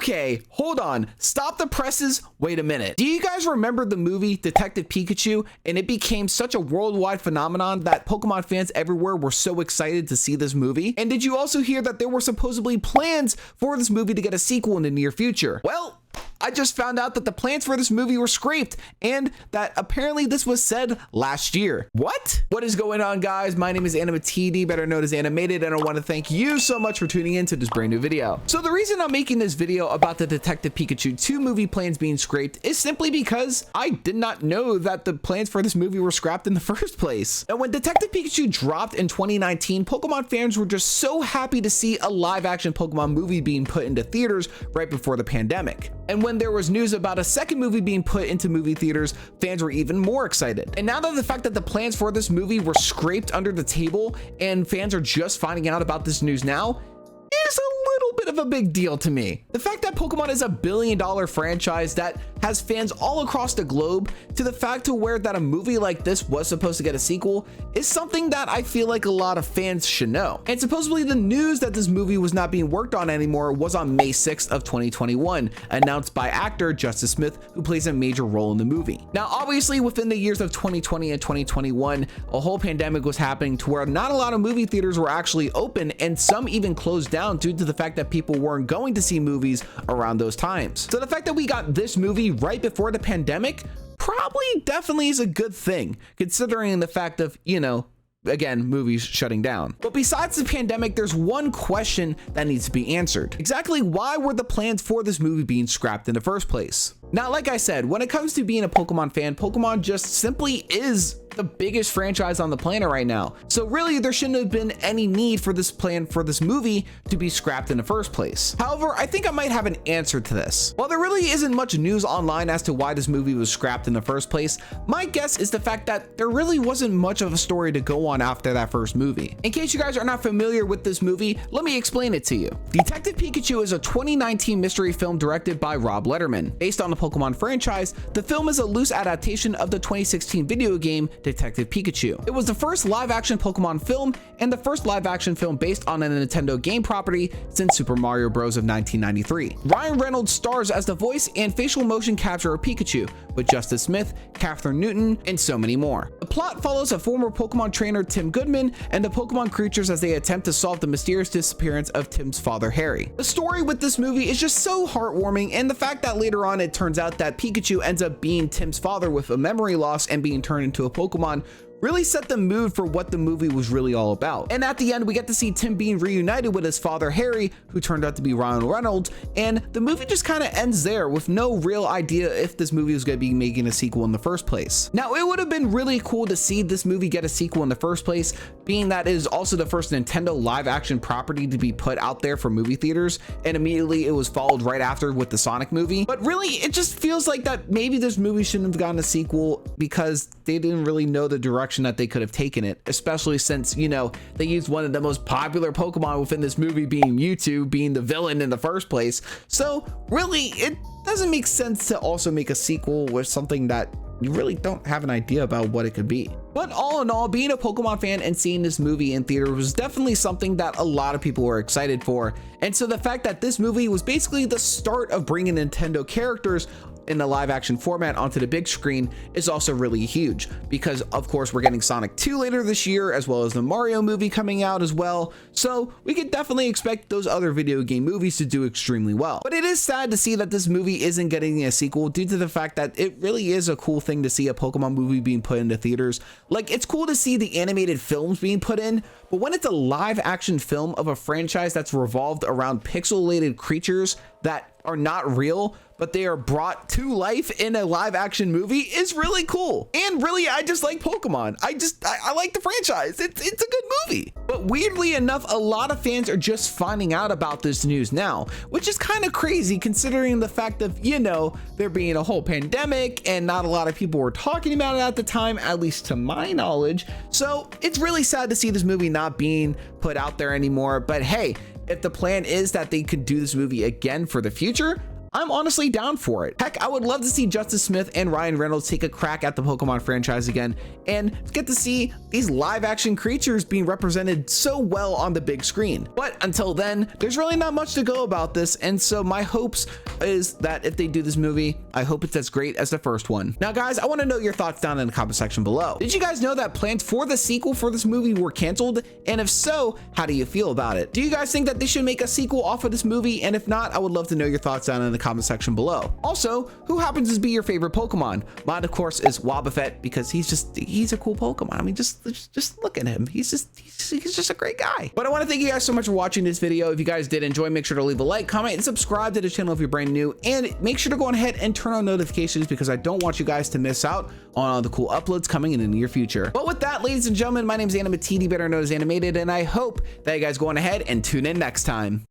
Okay, hold on. Stop the presses. Wait a minute. Do you guys remember the movie Detective Pikachu? And it became such a worldwide phenomenon that Pokemon fans everywhere were so excited to see this movie. And did you also hear that there were supposedly plans for this movie to get a sequel in the near future? Well, I just found out that the plans for this movie were scrapped and that apparently this was said last year. What? What is going on, guys? My name is AnimaTD, better known as Animated, and I want to thank you so much for tuning in to this brand new video. So the reason I'm making this video about the Detective Pikachu 2 movie plans being scrapped is simply because I did not know that the plans for this movie were scrapped in the first place. Now, when Detective Pikachu dropped in 2019, Pokemon fans were just so happy to see a live-action Pokemon movie being put into theaters right before the pandemic. And when there was news about a second movie being put into movie theaters, fans were even more excited. And now that the fact that the plans for this movie were scraped under the table and fans are just finding out about this news now, is a little bit of a big deal to me. The fact that Pokemon is a billion-dollar franchise that has fans all across the globe, to the fact to where that a movie like this was supposed to get a sequel, is something that I feel like a lot of fans should know. And supposedly the news that this movie was not being worked on anymore was on May 6th of 2021, announced by actor Justice Smith, who plays a major role in the movie. Now, obviously within the years of 2020 and 2021, a whole pandemic was happening to where not a lot of movie theaters were actually open, and some even closed down due to the fact that people weren't going to see movies around those times. So the fact that we got this movie right before the pandemic probably definitely is a good thing, considering the fact of, you know, again, movies shutting down. But besides the pandemic, there's one question that needs to be answered. Exactly why were the plans for this movie being scrapped in the first place? Now, like I said, when it comes to being a Pokemon fan, Pokemon just simply is the biggest franchise on the planet right now. So really, there shouldn't have been any need for this plan for this movie to be scrapped in the first place. However, I think I might have an answer to this. While there really isn't much news online as to why this movie was scrapped in the first place, my guess is the fact that there really wasn't much of a story to go on after that first movie. In case you guys are not familiar with this movie, let me explain it to you. Detective Pikachu is a 2019 mystery film directed by Rob Letterman. Based on the Pokemon franchise, the film is a loose adaptation of the 2016 video game Detective Pikachu. It was the first live-action Pokemon film and the first live-action film based on a Nintendo game property since Super Mario Bros. Of 1993. Ryan Reynolds stars as the voice and facial motion capture of Pikachu, with Justice Smith, Catherine Newton, and so many more. The plot follows a former Pokemon trainer, Tim Goodman, and the Pokemon creatures as they attempt to solve the mysterious disappearance of Tim's father, Harry. The story with this movie is just so heartwarming, and the fact that later on it turns out that Pikachu ends up being Tim's father with a memory loss and being turned into a Pokemon really set the mood for what the movie was really all about. And at the end, we get to see Tim being reunited with his father, Harry, who turned out to be Ryan Reynolds, and the movie just kind of ends there with no real idea if this movie was going to be making a sequel in the first place. Now, it would have been really cool to see this movie get a sequel in the first place, being that it is also the first Nintendo live-action property to be put out there for movie theaters, and immediately it was followed right after with the Sonic movie. But really, it just feels like that maybe this movie shouldn't have gotten a sequel because they didn't really know the direction that they could have taken it, especially since, you know, they used one of the most popular Pokemon within this movie being Mewtwo, being the villain in the first place. So really, it doesn't make sense to also make a sequel with something that you really don't have an idea about what it could be. But all in all, being a Pokemon fan and seeing this movie in theater was definitely something that a lot of people were excited for. And so the fact that this movie was basically the start of bringing Nintendo characters in the live action format onto the big screen is also really huge, because of course we're getting Sonic 2 later this year, as well as the Mario movie coming out as well. So we could definitely expect those other video game movies to do extremely well. But it is sad to see that this movie isn't getting a sequel due to the fact that it really is a cool thing to see a Pokemon movie being put into theaters. Like, it's cool to see the animated films being put in, but when it's a live action film of a franchise that's revolved around pixelated creatures that are not real, but they are brought to life in a live action movie, is really cool. And really, I just like Pokemon. I like the franchise. It's a good movie. But weirdly enough, a lot of fans are just finding out about this news now, which is kind of crazy considering the fact of, you know, there being a whole pandemic and not a lot of people were talking about it at the time, at least to my knowledge. So it's really sad to see this movie not being put out there anymore. But hey, if the plan is that they could do this movie again for the future, I'm honestly down for it. Heck, I would love to see Justice Smith and Ryan Reynolds take a crack at the Pokemon franchise again and get to see these live action creatures being represented so well on the big screen. But until then, there's really not much to go about this, and so my hopes is that if they do this movie, I hope it's as great as the first one. Now guys, I want to know your thoughts down in the comment section below. Did you guys know that plans for the sequel for this movie were canceled? And if so, how do you feel about it? Do you guys think that they should make a sequel off of this movie? And if not, I would love to know your thoughts down in the comment section below. Also, who happens to be your favorite Pokemon? Mine, of course, is Wobbuffet, because he's a cool Pokemon. I mean, just look at him. He's just a great guy. But I want to thank you guys so much for watching this video. If you guys did enjoy, make sure to leave a like, comment, and subscribe to the channel if you're brand new. And make sure to go ahead and turn on notifications, because I don't want you guys to miss out on all the cool uploads coming in the near future. But with that, ladies and gentlemen, my name is AnimaTD, better known as Animated, and I hope that you guys go on ahead and tune in next time.